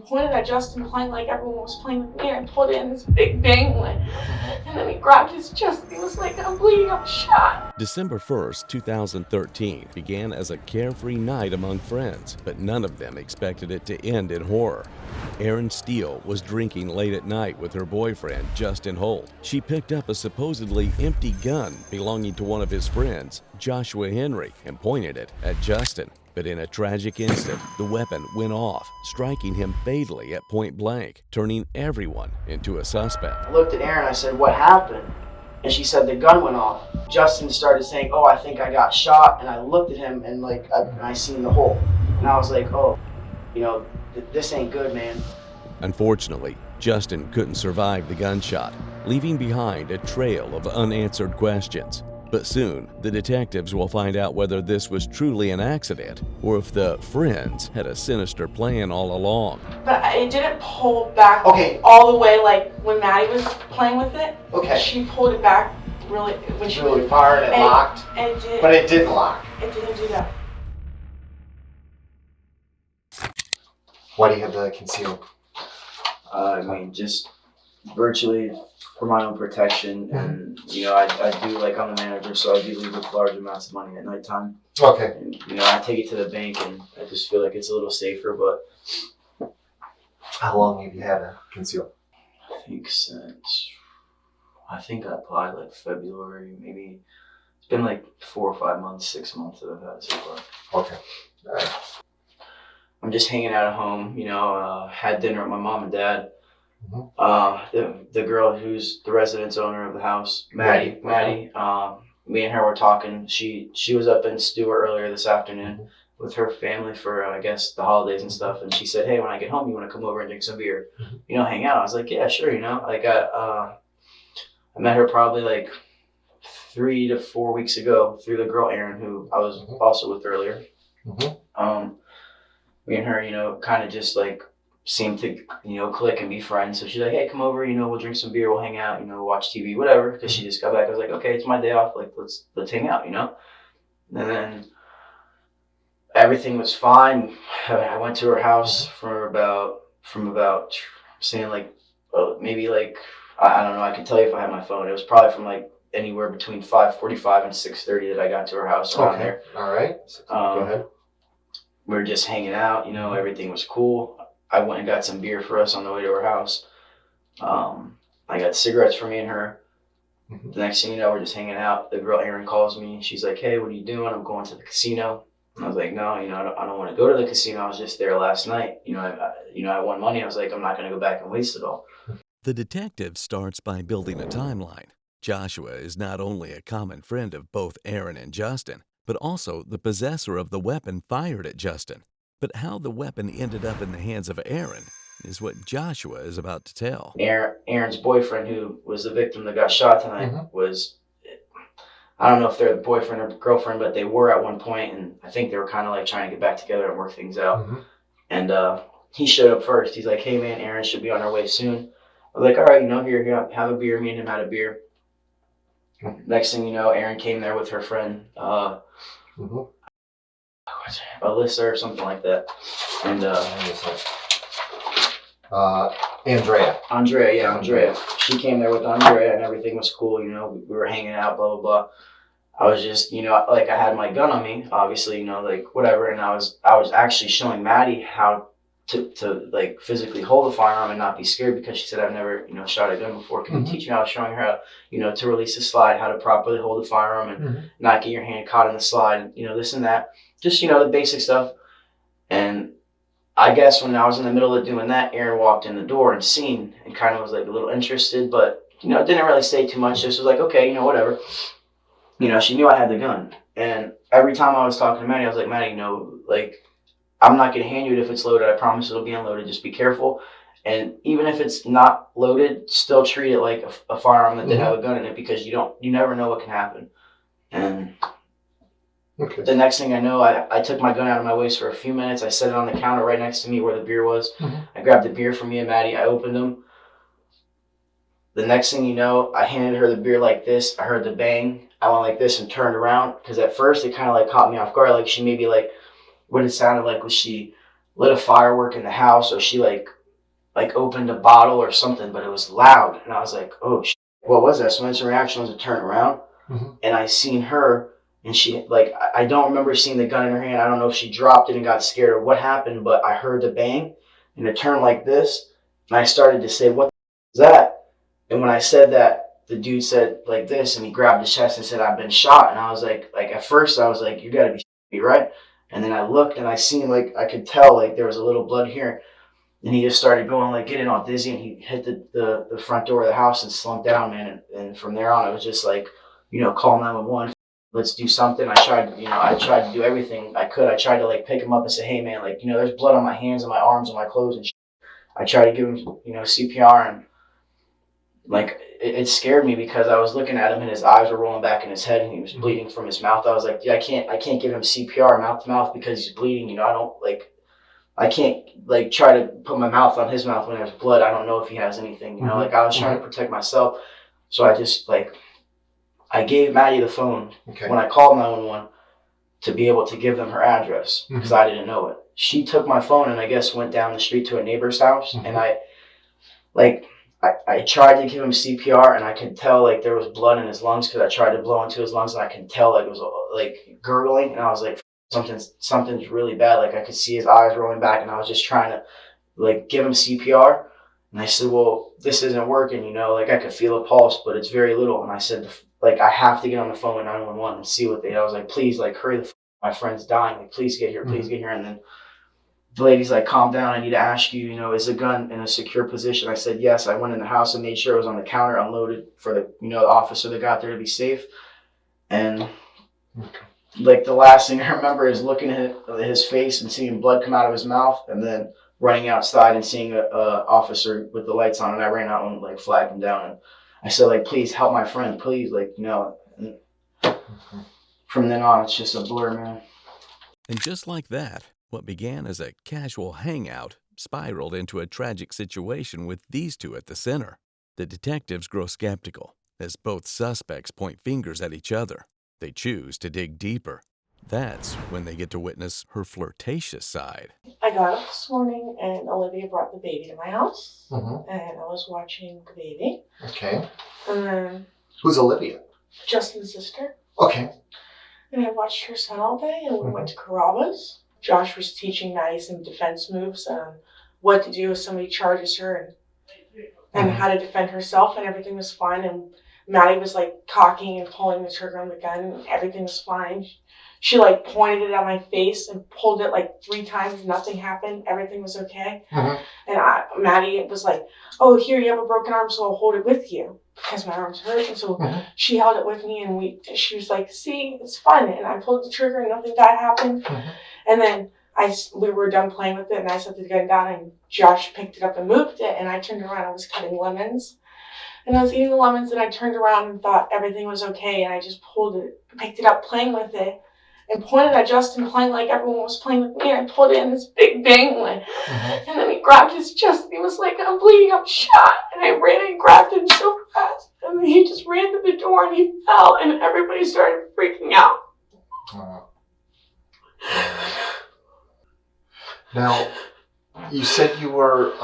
pointed at Justin playing like everyone was playing with me. I put it in this big bang, and then he grabbed his chest and he was like, I'm bleeding, I'm shot. December 1st, 2013 began as a carefree night among friends, but none of them expected it to end in horror. Erin Steele was drinking late at night with her boyfriend, Justin Holt. She picked up a supposedly empty gun belonging to one of his friends, Joshua Henry, and pointed it at Justin. But in a tragic instant, the weapon went off, striking him fatally at point blank, turning everyone into a suspect. I looked at Erin, I said, what happened? And she said the gun went off. Justin started saying, oh, I think I got shot. And I looked at him and I seen the hole. And I was like, oh, this ain't good, man. Unfortunately, Justin couldn't survive the gunshot, leaving behind a trail of unanswered questions. But soon, the detectives will find out whether this was truly an accident or if the friends had a sinister plan all along. But it didn't pull back all the way like when Maddie was playing with it. Okay. She pulled it back really when she really far and it locked. And it did. But it didn't lock. It didn't do that. Why do you have that concealed? I mean, just virtually for my own protection, and I do, like, I'm the manager, so I do leave with large amounts of money at nighttime. Okay. And, I take it to the bank, and I just feel like it's a little safer. But How long have you had it concealed? I think I applied like February, maybe. It's been like 4 or 5 months, 6 months that I've had it so far. Okay. All right. I'm just hanging out at home, had dinner with my mom and dad. Mm-hmm. The girl who's the residence owner of the house, Maddie, me and her were talking. She was up in Stewart earlier this afternoon with her family for, I guess, the holidays and stuff. And she said, hey, when I get home, you want to come over and drink some beer, hang out? I was like, yeah, sure, Like, I met her probably like 3 to 4 weeks ago through the girl, Erin, who I was also with earlier. Me and her, kind of just like seemed to, click and be friends. So she's like, hey, come over, we'll drink some beer, we'll hang out, watch TV, whatever. Because she just got back. I was like, okay, it's my day off. Like, let's hang out, And then everything was fine. I went to her house from about saying like, maybe like, I don't know. I can tell you if I had my phone. It was probably from like anywhere between 5:45 and 6:30 that I got to her house around there. All right. Go ahead. We were just hanging out, everything was cool. I went and got some beer for us on the way to her house. I got cigarettes for me and her. The next thing you know, we're just hanging out. The girl Erin calls me. She's like, hey, what are you doing? I'm going to the casino. And I was like, no, I don't want to go to the casino. I was just there last night. I won money. I was like, I'm not going to go back and waste it all. The detective starts by building a timeline. Joshua is not only a common friend of both Erin and Justin, but also the possessor of the weapon fired at Justin. But how the weapon ended up in the hands of Erin is what Joshua is about to tell. Erin's boyfriend, who was the victim that got shot tonight, was, I don't know if they're the boyfriend or girlfriend, but they were at one point, and I think they were kind of like trying to get back together and work things out. And he showed up first. He's like, hey man, Erin should be on her way soon. I was like, all right, here, have a beer. Me and him had a beer. Next thing you know, Erin came there with her friend, Alyssa or something like that. And Andrea. She came there with Andrea and everything was cool, we were hanging out, blah, blah, blah. I was just, like I had my gun on me, obviously, like whatever. And I was actually showing Maddie how to like physically hold a firearm and not be scared, because she said, I've never, shot a gun before. Can you teach me? I was showing her how, to release the slide, how to properly hold a firearm and not get your hand caught in the slide, this and that. Just, the basic stuff. And I guess when I was in the middle of doing that, Erin walked in the door and seen and kind of was like a little interested, but, didn't really say too much. Just was like, okay, whatever. She knew I had the gun. And every time I was talking to Maddie, I was like, Maddie, like, I'm not going to hand you it if it's loaded. I promise it'll be unloaded. Just be careful. And even if it's not loaded, still treat it like a firearm that did have a gun in it, because you never know what can happen. And the next thing I know, I took my gun out of my waist for a few minutes. I set it on the counter right next to me where the beer was. I grabbed the beer from me and Maddie. I opened them. The next thing you know, I handed her the beer like this. I heard the bang. I went like this and turned around, because at first it kind of like caught me off guard. Like she maybe like, what it sounded like was she lit a firework in the house, or she like opened a bottle or something, but it was loud. And I was like, oh, what was that? So my instant reaction was to turn around, and I seen her, and she, like, I don't remember seeing the gun in her hand. I don't know if she dropped it and got scared or what happened, but I heard the bang, and it turned like this, and I started to say, what is that? And when I said that, the dude said like this, and he grabbed his chest and said, I've been shot. And I was like at first I was like, you gotta be right. And then I looked, and I seen, like, I could tell, like, there was a little blood here. And he just started going, like, getting all dizzy, and he hit the front door of the house and slumped down, man. And from there on, it was just like, call 911. Let's do something. I tried to do everything I could. I tried to, like, pick him up and say, hey, man, like, there's blood on my hands and my arms and my clothes and shit. I tried to give him, CPR, and, like, it scared me because I was looking at him and his eyes were rolling back in his head and he was bleeding from his mouth. I was like, dude, I can't give him CPR mouth to mouth because he's bleeding. I can't, like, try to put my mouth on his mouth when there's blood. I don't know if he has anything, like, I was trying to protect myself. So I just, like, I gave Maddie the phone when I called 911 to be able to give them her address because I didn't know it. She took my phone and I guess went down the street to a neighbor's house, and I tried to give him CPR, and I could tell, like, there was blood in his lungs because I tried to blow into his lungs, and I could tell, like, it was, like, gurgling, and I was like, something's really bad. Like, I could see his eyes rolling back, and I was just trying to, like, give him CPR. And I said, well, this isn't working, like, I could feel a pulse, but it's very little. And I said, like, I have to get on the phone with 911 and see what I was like, please, like, hurry the my friend's dying. Like, please get here, please get here. And then the lady's like, calm down. I need to ask you, is the gun in a secure position? I said, yes. I went in the house and made sure it was on the counter, unloaded for the, the officer that got there to be safe. And like, the last thing I remember is looking at his face and seeing blood come out of his mouth, and then running outside and seeing a officer with the lights on, and I ran out and, like, flagged him down. And I said, like, please help my friend, please, like, And from then on, it's just a blur, man. And just like that, what began as a casual hangout spiraled into a tragic situation with these two at the center. The detectives grow skeptical as both suspects point fingers at each other. They choose to dig deeper. That's when they get to witness her flirtatious side. I got up this morning and Olivia brought the baby to my house, and I was watching the baby. Okay. And then Who's Olivia? Justin's sister. Okay. And I watched her son all day, and we went to Carrabba's. Josh was teaching Maddie some defense moves on what to do if somebody charges her, and how to defend herself, and everything was fine. And Maddie was, like, cocking and pulling the trigger on the gun, and everything was fine. She, like, pointed it at my face and pulled it, like, 3 times. Nothing happened. Everything was okay. And Maddie was like, oh, here, you have a broken arm, so I'll hold it with you because my arm's hurt. And so she held it with me, and she was like, see, it's fun. And I pulled the trigger, and nothing bad happened. And then we were done playing with it, and I set the gun down, and Josh picked it up and moved it, and I turned around. I was cutting lemons. And I was eating the lemons, and I turned around and thought everything was okay, and I just picked it up, playing with it, and pointed at Justin, playing like everyone was playing with me. And I pulled it in this big bang, and then he grabbed his chest, and he was like, I'm bleeding, I'm shot. And I ran and grabbed him so fast, and then he just ran to the door, and he fell, and everybody started freaking out. Now, you said you were,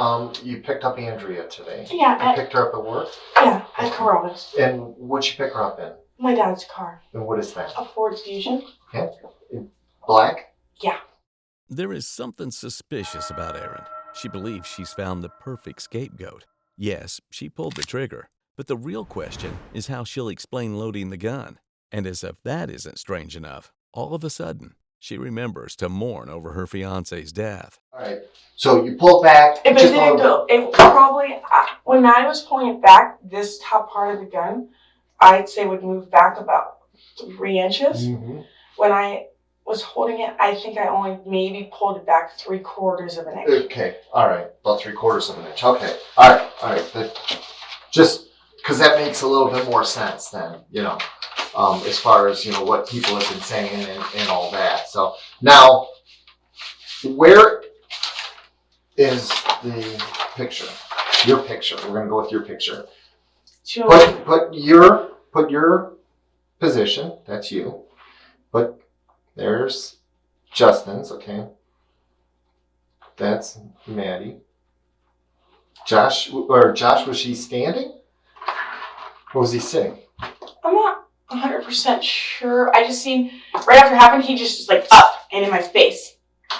you picked up Andrea today. Yeah. You picked her up at work? Yeah, at Carrabba's. And what'd you pick her up in? My dad's car. And what is that? A Ford Fusion. Okay. Black? Yeah. There is something suspicious about Erin. She believes she's found the perfect scapegoat. Yes, she pulled the trigger, but the real question is how she'll explain loading the gun. And as if that isn't strange enough, all of a sudden, she remembers to mourn over her fiancé's death. All right. So you pulled back. If it didn't go, it probably, when Maddie was pulling it back, this top part of the gun, I'd say would move back about 3 inches. When I was holding it, I think I only maybe pulled it back 3/4 of an inch. Okay. All right. About 3/4 of an inch. Okay. All right. All right. Just because that makes a little bit more sense then, as far as, what people have been saying and all that. So now, where is the picture? Your picture. We're going to go with your picture. Put your position. That's you. But there's Justin's. Okay. That's Maddie. Josh, was she standing? Or was he sitting? I'm not 100% sure. I just seen right after it happened, he just was like up and in my face.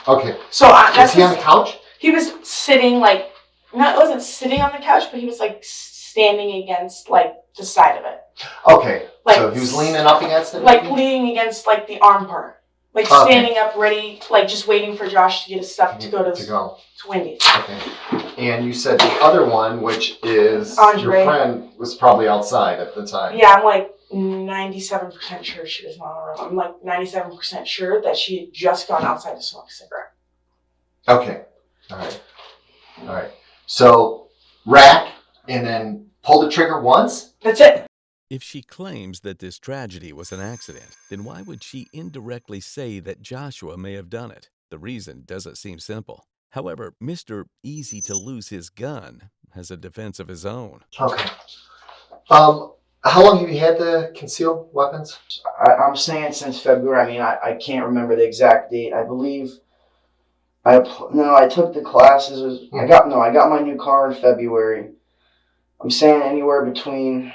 Okay. So Was that's he on the couch? He was sitting like, not, it wasn't sitting on the couch, but he was like standing against like the side of it. Okay. Like, so he was leaning up against it? Like leaning against like the arm part. Like standing up ready, like just waiting for Josh to get his stuff to go to Wendy's. Okay. And you said the other one, which is Andre. Your friend, was probably outside at the time. Yeah, I'm like 97% sure she was not in the room. I'm like 97% sure that she had just gone outside to smoke a cigarette. Okay. All right. So, rack and then pull the trigger once? That's it. If she claims that this tragedy was an accident, then why would she indirectly say that Joshua may have done it? The reason doesn't seem simple. However, Mr. Easy to Lose His Gun has a defense of his own. Okay. How long have you had the concealed weapons? I'm saying since February. I mean, I can't remember the exact date. I believe I took the classes. I got my new car in February. I'm saying anywhere between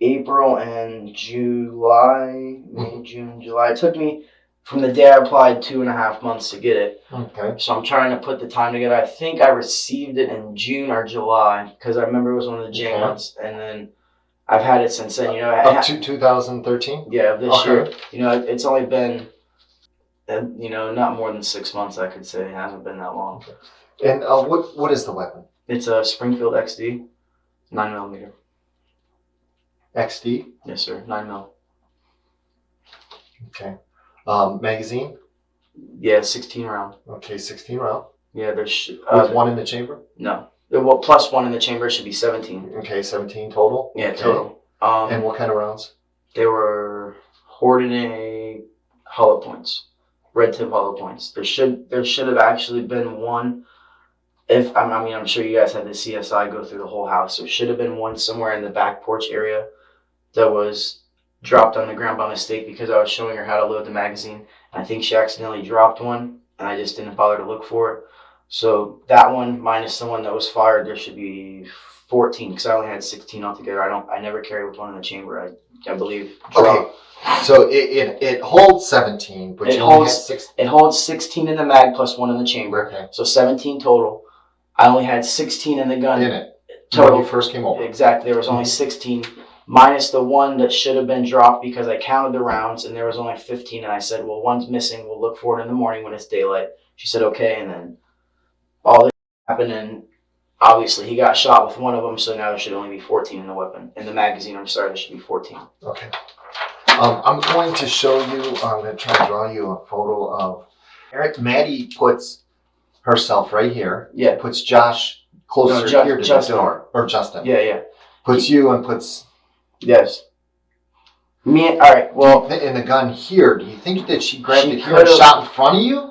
April and July, May, June, July. It took me from the day I applied 2.5 months to get it. Okay. So I'm trying to put the time together. I think I received it in June or July because I remember it was one of the J months, and then I've had it since then. Up to 2013. Yeah, this year. It's only been not more than 6 months. I could say it hasn't been that long. And what is the weapon? It's a Springfield XD, 9mm. XD? Yes, sir. 9mm. Okay. Magazine? Yeah, 16 round. Okay, 16 round. Yeah, there's With one in the chamber? No. Well, plus one in the chamber should be 17. Okay, 17 total? Yeah, okay. total. And what kind of rounds? They were Hornady hollow points, red tip hollow points. There should have actually been one. I'm sure you guys had the CSI go through the whole house. There should have been one somewhere in the back porch area that was dropped on the ground by mistake because I was showing her how to load the magazine. I think she accidentally dropped one, and I just didn't bother to look for it. So that one minus the one that was fired, there should be 14 because I only had 16 altogether. I never carry with one in the chamber. I believe. Okay, so it holds 17, but you only had 16. It holds 16 in the mag plus one in the chamber. Okay. So 17 total. I only had 16 in the gun. In it. Total. When you first came over. Exactly. There was only 16 minus the one that should have been dropped because I counted the rounds and there was only 15. And I said, well, one's missing. We'll look for it in the morning when it's daylight. She said, okay. And then all this happened, and obviously he got shot with one of them. So now there should only be 14 in the weapon. In the magazine, I'm sorry, there should be 14. Okay. I'm going to show you, I'm going to try to draw you a photo of Maddie puts herself right here. Yeah. Puts Josh closer here to Justin. the door. Or Justin. Yeah. Puts you and puts... Yes. Me, all right, well... In the gun here, do you think that she grabbed it here and could've- shot in front of you?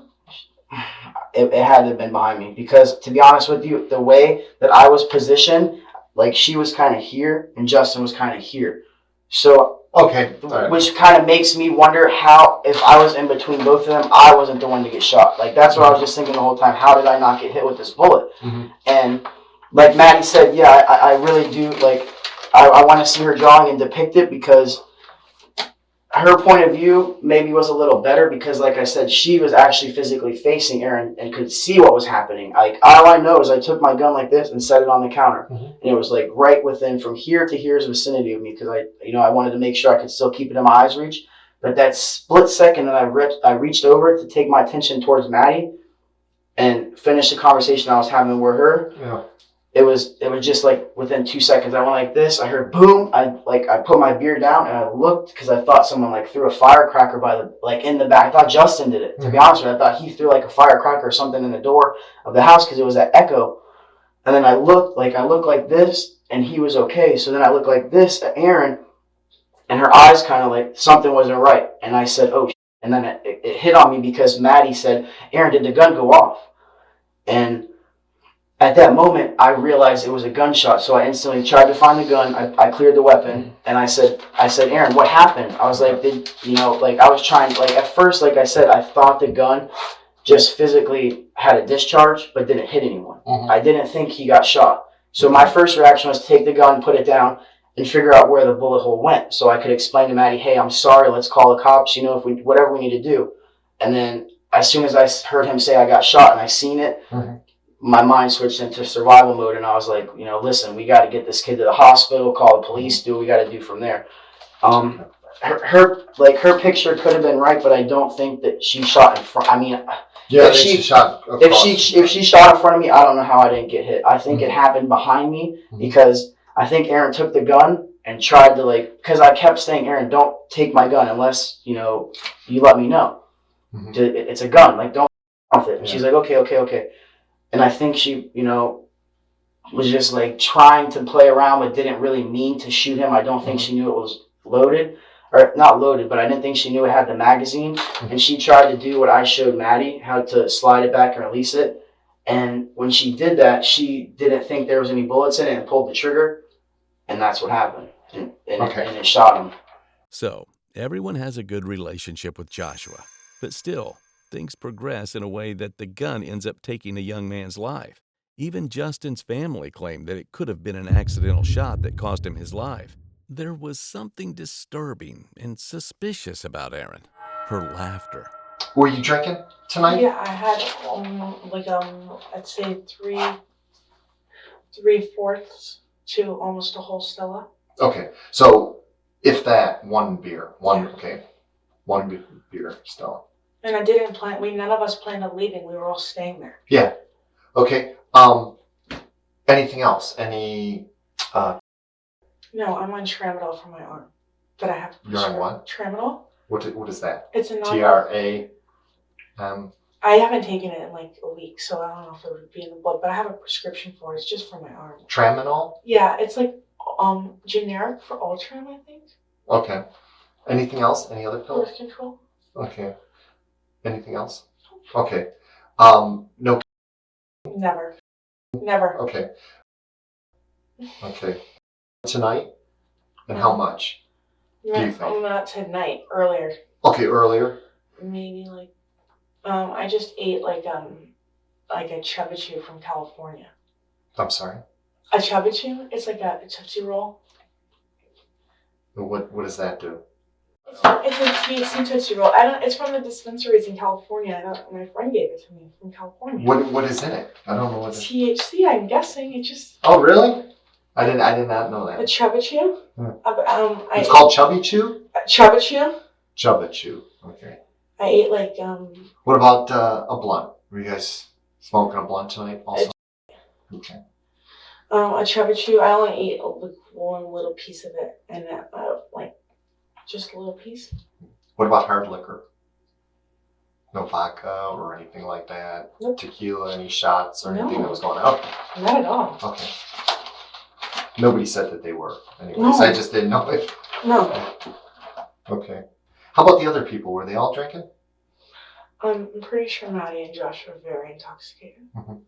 It had to have been behind me because, to be honest with you, the way that I was positioned, like she was kind of here and Justin was kind of here. So... Okay. Right. Which kind of makes me wonder how, if I was in between both of them, I wasn't the one to get shot. Like, that's what I was just thinking the whole time. How did I not get hit with this bullet? Mm-hmm. And like Maddie said, yeah, I really do, like, I want to see her drawing and depict it because her point of view maybe was a little better because, like I said, she was actually physically facing Erin and could see what was happening. Like, all I know is I took my gun like this and set it on the counter. Mm-hmm. And it was like right within from here to here's vicinity of me because I wanted to make sure I could still keep it in my eyes reach. But that split second that I reached over to take my attention towards Maddie and finish the conversation I was having with her. Yeah. It was just like within 2 seconds. I went like this. I heard boom. I put my beer down and I looked because I thought someone like threw a firecracker in the back. I thought Justin did it. To be honest with you, I thought he threw like a firecracker or something in the door of the house because it was that echo. And then I looked like this and he was okay. So then I looked like this at Erin and her eyes kind of like something wasn't right. And I said, oh, and then it hit on me because Maddie said, Erin, did the gun go off? And at that moment, I realized it was a gunshot, so I instantly tried to find the gun. I cleared the weapon, and I said, Erin, what happened? I was like, I was trying, like, at first, like I said, I thought the gun just physically had a discharge but didn't hit anyone. Mhm. I didn't think he got shot. So my first reaction was to take the gun, put it down, and figure out where the bullet hole went, so I could explain to Maddie, hey, I'm sorry, let's call the cops, you know, if we whatever we need to do. And then as soon as I heard him say I got shot and I seen it, my mind switched into survival mode, and I was like, you know, listen, we got to get this kid to the hospital, call the police, do what we got to do from there. Her picture could have been right, but I don't think that she shot in front. I mean, Yeah, if she shot across. if she shot in front of me, I don't know how I didn't get hit. I think it happened behind me because I think Erin took the gun and tried to because I kept saying, Erin, don't take my gun unless, you know, you let me know. It's a gun, like don't with it. And she's like, okay. And I think she, you know, was just like trying to play around but didn't really mean to shoot him. I don't think she knew it was loaded. Or not loaded, but I didn't think she knew it had the magazine. And she tried to do what I showed Maddie, how to slide it back and release it. And when she did that, she didn't think there was any bullets in it and pulled the trigger. And that's what happened. And it shot him. So, everyone has a good relationship with Joshua. But still, things progress in a way that the gun ends up taking a young man's life. Even Justin's family claimed that it could have been an accidental shot that cost him his life. There was something disturbing and suspicious about Erin. Her laughter. Were you drinking tonight? Yeah, I had I'd say 3/4 to almost a whole Stella. Okay, so if that one beer, one beer still. And I didn't plan. None of us planned on leaving. We were all staying there. Yeah. Okay. Anything else? Any? No, I'm on tramadol for my arm, but I have. You're on what? Tramadol. What is that? It's a TRA. I haven't taken it in like a week, so I don't know if it would be in the blood, but I have a prescription for it. It's just for my arm. Tramadol. Yeah, it's like generic for Ultram, I think. Okay. Anything else? Any other pills? Birth control. Okay. Anything else? Okay. No. Never. Okay. Okay. Tonight? And how much? Do you think? Not tonight. Earlier. Okay, earlier. Maybe I just ate like a Chubba Chew from California. I'm sorry. A Chubba Chew? It's like a Tootsie Roll. What does that do? It's a THC Tootsie Roll. It's from the dispensaries in California. My friend gave it to me from California. What is in it? I don't know what it is. THC, I'm guessing. It just. Oh, really? I did not know A that. Chubba Chew? It's called Chubby Chew? Chubba Chew? Chubba Chew. Okay. I ate What about a blunt? Were you guys smoking a blunt tonight also? Okay. a Chubba Chew. I only ate one little piece of it, and just a little piece. What about hard liquor? No vodka or anything like that? Nope. Tequila, any shots or anything No. that was going on? Not at all. Okay. Nobody said that they were. Anyways, No. I just didn't know if. No. Okay. How about the other people? Were they all drinking? I'm pretty sure Maddie and Josh were very intoxicated. Mhm.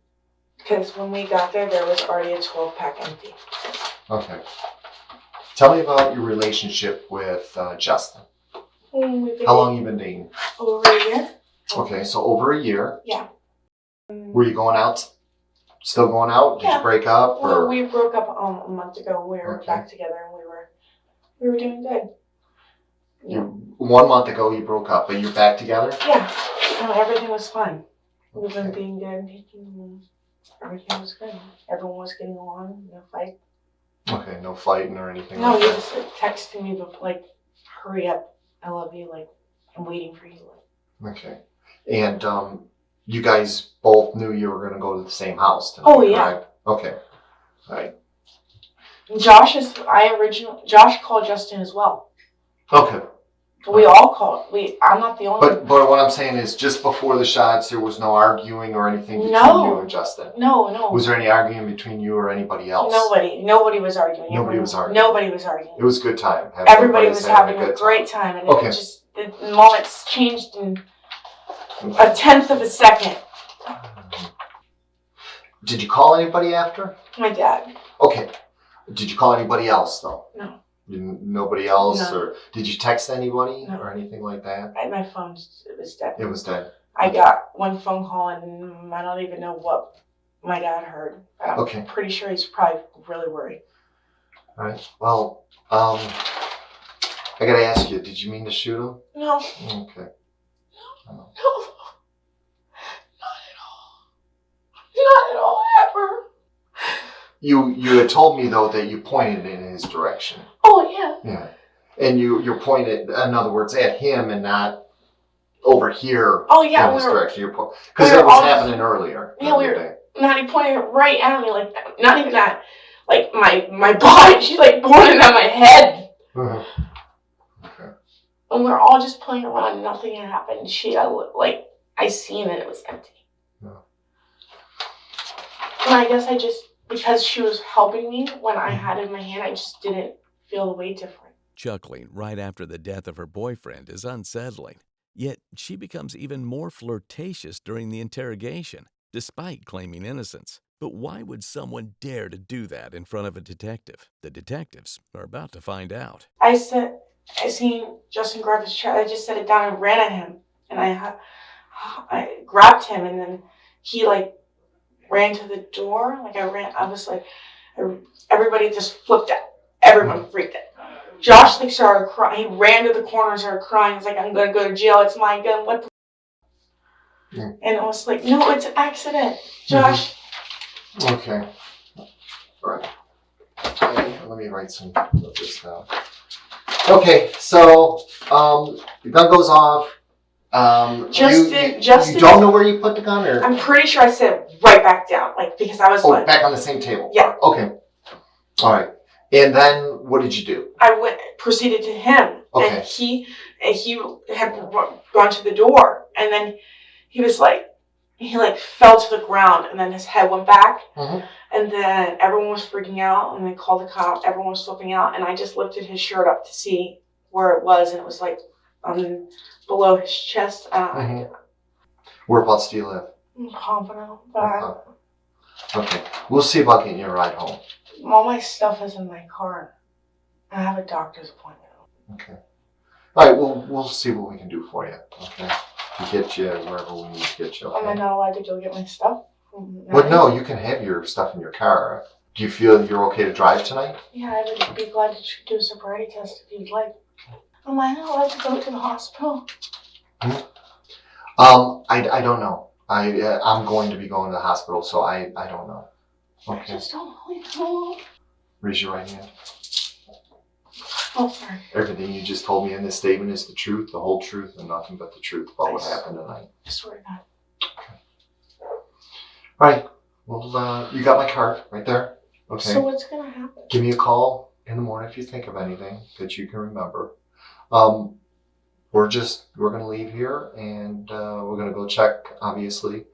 Because when we got there was already a 12-pack empty. Okay. Tell me about your relationship with Justin. We've been How long you been dating? over a year. Okay, so over a year. Yeah. Were you going out? Still going out? Did Yeah. you break up? Well, Or? we broke up a month ago. And we were Okay. back together, and we were doing good. Yeah. 1 month ago you broke up, but you're back together? Yeah. Everything was fine. We've been being good. Everything was good. Everyone was getting along. No fight. Okay, no fighting or anything No, like he that? just texted me, but hurry up. I love you. I'm waiting for you. Okay. And you guys both knew you were going to go to the same house tonight, Oh, yeah. correct? Okay. All right. Josh called Justin as well. Okay. We all called. I'm not the only one. But what I'm saying is, just before the shots, there was no arguing or anything between No. you and Justin. No. Was there any arguing between you or anybody else? Nobody was arguing. Nobody was arguing. Nobody was arguing. It was a good time. Everybody was having a great time, and Okay. the moments changed in a tenth of a second. Did you call anybody after? My dad. Okay. Did you call anybody else though? No. Nobody else, No. or did you text anybody No. or anything like that? My phone, it was dead. It was dead. I got one phone call and I don't even know what my dad heard. But I'm Okay. pretty sure he's probably really worried. All right. Well, I gotta ask you, did you mean to shoot him? No. Okay. No. Not at all. Not at all, ever. You had told me though that you pointed in his direction. Oh, yeah. Yeah. And you pointed, in other words, at him and not over here. Oh, yeah. In his direction. Because we were it was all happening earlier. Yeah, we were. Not he pointed right at me, like not even at like my body. She's like pointing at my head. Mm-hmm. Okay. And we were all just playing around. And nothing had happened. I seen it. It was empty. Yeah. And I guess because she was helping me when I had it in my hand, I just didn't feel the weight different. Chuckling right after the death of her boyfriend is unsettling. Yet she becomes even more flirtatious during the interrogation, despite claiming innocence. But why would someone dare to do that in front of a detective? The detectives are about to find out. I seen Justin grab his chair. I just set it down and ran at him, and I grabbed him, and then he ran to the door. Everybody just flipped out. Everyone freaked out. Josh started crying. He ran to the corner and started crying. He's like, I'm going to go to jail. It's my gun. What the And I was like, no, it's an accident. Josh. Okay. All right. Let me write some of this down. Okay, so the gun goes off. Justin. You don't know where you put the gun, or? I'm pretty sure I set it right back down, because I was back on the same table. Yeah. Okay. All right. And then what did you do? I proceeded to him, Okay. and he had gone to the door, and then he fell to the ground, and then his head went back, Mm-hmm. and then everyone was freaking out, and they called the cops. Everyone was flipping out, and I just lifted his shirt up to see where it was, and it was below his chest. Mm-hmm. Whereabouts do you live? I'm confident, but Okay. We'll see about getting you a ride home. all my stuff is in my car. I have a doctor's appointment. Okay. All right. We'll see what we can do for you. Okay. To get you wherever we need to get you. Okay? Am I not allowed to go get my stuff? Well, no. You can have your stuff in your car. Do you feel you're okay to drive tonight? Yeah, I would be glad to do a sobriety test if you'd like. Am I not allowed to go to the hospital? I don't know. I'm going to be going to the hospital, so I don't know. Okay. I just don't really know. Raise your right hand. Oh, sorry. Everything you just told me in this statement is the truth, the whole truth, and nothing but the truth about what happened tonight. I swear to God. Okay. All right. Well, you got my card right there. Okay. So what's gonna happen? Give me a call in the morning if you think of anything that you can remember. We're gonna leave here, and we're gonna go check, obviously,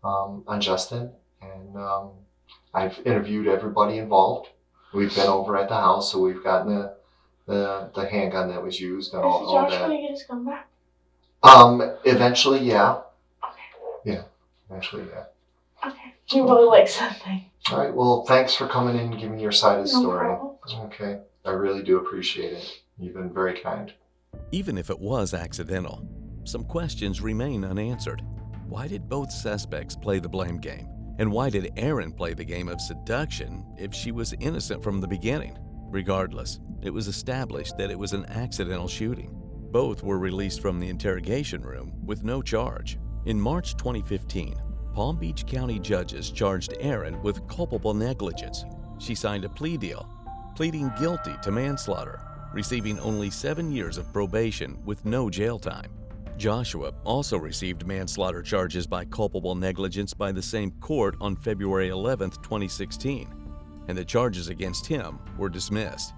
on Justin, and I've interviewed everybody involved. We've been over at the house, so we've gotten the handgun that was used and all Is Josh that. gonna get his gun back? Eventually, yeah. Okay. Yeah. Eventually, yeah. Okay. He really likes that thing. All right. Well, thanks for coming in and giving your side of the No story. problem. Okay. I really do appreciate it. You've been very kind. Even if it was accidental, some questions remain unanswered. Why did both suspects play the blame game? And why did Erin play the game of seduction if she was innocent from the beginning? Regardless, it was established that it was an accidental shooting. Both were released from the interrogation room with no charge. In March 2015, Palm Beach County judges charged Erin with culpable negligence. She signed a plea deal, pleading guilty to manslaughter, receiving only 7 years of probation with no jail time. Joshua also received manslaughter charges by culpable negligence by the same court on February 11, 2016, and the charges against him were dismissed.